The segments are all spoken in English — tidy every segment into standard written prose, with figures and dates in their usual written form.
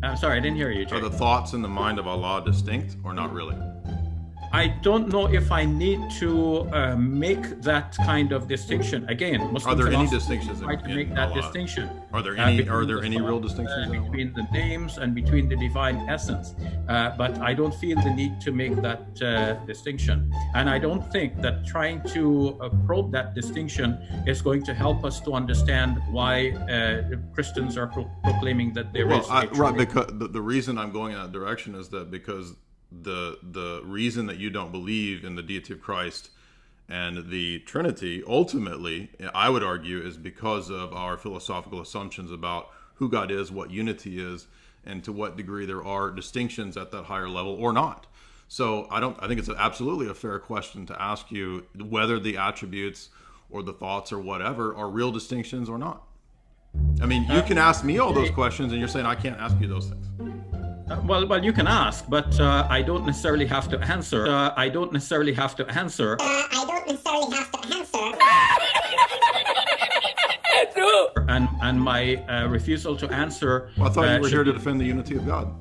I'm sorry, I didn't hear you, Jay. Are the thoughts in the mind of Allah distinct or not really? I don't know if I need to make that kind of distinction. Again, Muslim are there any philosophy distinctions try to make that distinction? Are there any real distinctions between the names and between the divine essence? But I don't feel the need to make that distinction, and I don't think that trying to probe that distinction is going to help us to understand why Christians are proclaiming that there is. Right, because the reason I'm going in that direction is that because the reason that you don't believe in the deity of Christ and the Trinity, ultimately, I would argue, is because of our philosophical assumptions about who God is, what unity is, and to what degree there are distinctions at that higher level or not. So I think it's absolutely a fair question to ask you whether the attributes or the thoughts or whatever are real distinctions or not. I mean, you can ask me all those questions, and you're saying I can't ask you those things. Well, you can ask, but I don't necessarily have to answer. I don't necessarily have to answer. And my refusal to answer. Well, I thought you were here to defend the unity of God.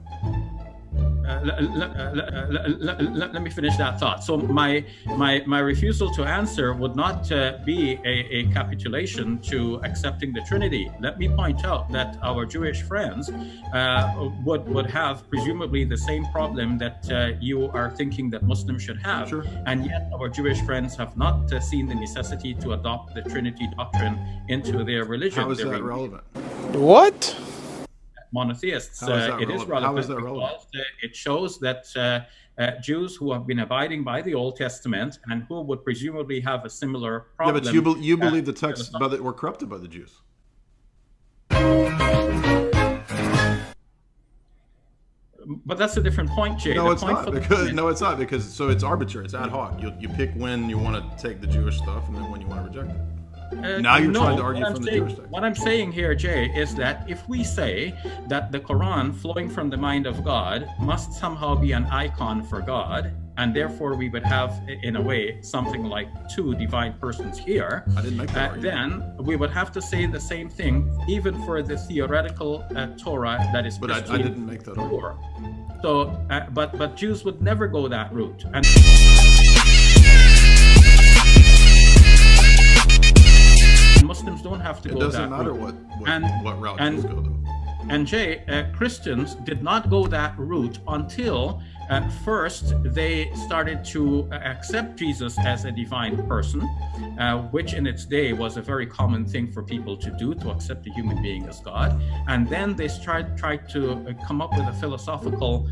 Let me finish that thought. So my refusal to answer would not be a capitulation to accepting the Trinity. Let me point out that our Jewish friends would have presumably the same problem that you are thinking that Muslims should have. Sure. And yet our Jewish friends have not seen the necessity to adopt the Trinity doctrine into their religion. How is that relevant? What? Monotheists. It is relevant. How is that relevant? Because it shows that Jews who have been abiding by the Old Testament and who would presumably have a similar problem. Yeah, but you believe the texts were corrupted by the Jews. But that's a different point, Jay. No, it's not. Because so it's arbitrary. It's ad hoc. You pick when you want to take the Jewish stuff and then when you want to reject it. Now you're trying to argue from the Jewish text. What I'm saying here, Jay, is that if we say that the Quran flowing from the mind of God must somehow be an icon for God, and therefore we would have, in a way, something like two divine persons here, I didn't make that then we would have to say the same thing, even for the theoretical Torah that is. But I didn't make that argument. So, but Jews would never go that route. And Muslims don't have to go that route. It doesn't matter what route Jews go, though. And Jay, Christians did not go that route until first they started to accept Jesus as a divine person, which in its day was a very common thing for people to do, to accept a human being as God. And then they tried to come up with a philosophical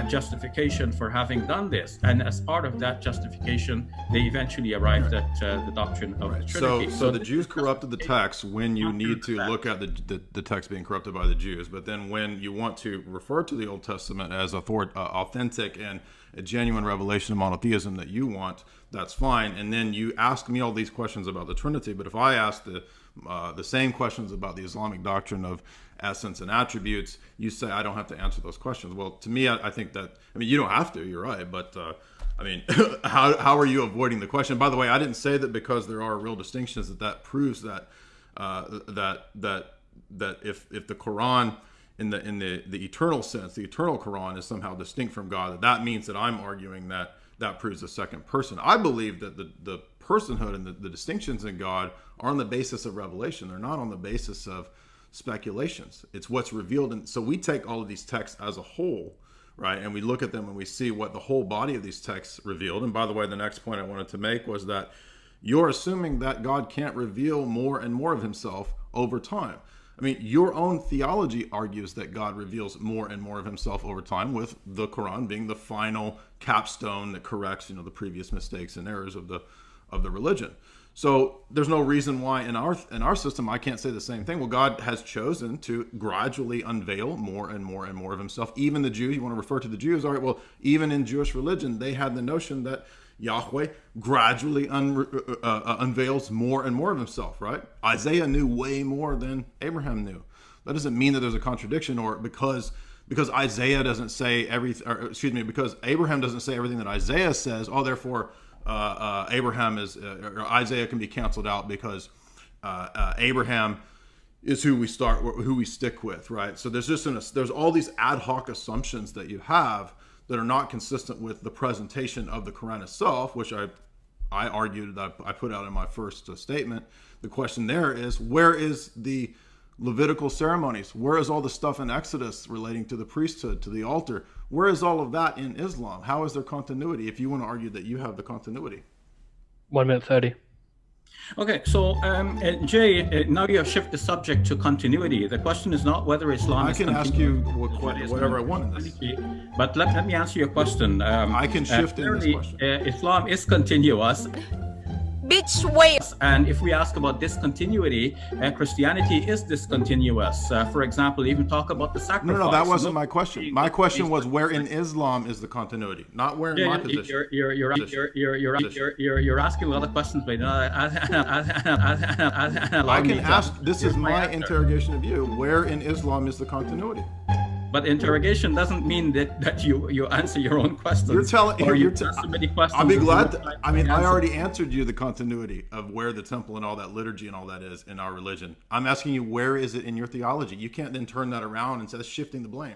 justification for having done this. And as part of that justification, they eventually arrived at the doctrine of the Trinity. So the Jews corrupted the text when you need to look at the text being corrupted by the Jews. But then when you want to refer to the Old Testament as authentic and a genuine revelation of monotheism that you want, that's fine. And then you ask me all these questions about the Trinity. But if I ask the same questions about the Islamic doctrine of essence and attributes, you say I don't have to answer those questions. Well, to me, I think that, you don't have to, you're right. But how are you avoiding the question? By the way, I didn't say that because there are real distinctions that proves that if the Quran in the eternal sense, the eternal Quran is somehow distinct from God, that means that I'm arguing that proves a second person. I believe that the personhood and the distinctions in God are on the basis of revelation. They're not on the basis of speculations. It's what's revealed. And so we take all of these texts as a whole, right? And we look at them and we see what the whole body of these texts revealed. And by the way, the next point I wanted to make was that you're assuming that God can't reveal more and more of himself over time. Your own theology argues that God reveals more and more of himself over time, with the Quran being the final capstone that corrects, the previous mistakes and errors of the religion. So there's no reason why in our system I can't say the same thing. Well, God has chosen to gradually unveil more and more and more of himself. Even the Jews, you want to refer to the Jews, all right, well, even in Jewish religion, they had the notion that Yahweh gradually unveils more and more of himself, right? Isaiah knew way more than Abraham knew. That doesn't mean that there's a contradiction, or because Isaiah doesn't say because Abraham doesn't say everything that Isaiah says, therefore Abraham or Isaiah can be canceled out because Abraham is who we stick with, right? So there's all these ad hoc assumptions that you have that are not consistent with the presentation of the Quran itself, which I argued, that I put out in my first statement. The question there is, where is the Levitical ceremonies? Where is all the stuff in Exodus relating to the priesthood, to the altar? Where is all of that in Islam? How is there continuity, if you want to argue that you have the continuity? 1 minute 30. Okay, so Jay, now you have shifted the subject to continuity. The question is not whether Islam I is can ask you whatever I want in this. But let me answer your question. I can shift in this question. Islam is continuous. Bitch, wait. And if we ask about discontinuity, Christianity is discontinuous. For example, even talk about the sacrifice. No, that wasn't my question. My question was where in Islam is the continuity, not where in my position. You're asking a lot of questions, but I can ask. This is my interrogation of you. Where in Islam is the continuity? But interrogation doesn't mean that you answer your own questions. You're telling so many questions. I'll be glad. I already answered you the continuity of where the temple and all that liturgy and all that is in our religion. I'm asking you, where is it in your theology? You can't then turn that around and say that's shifting the blame.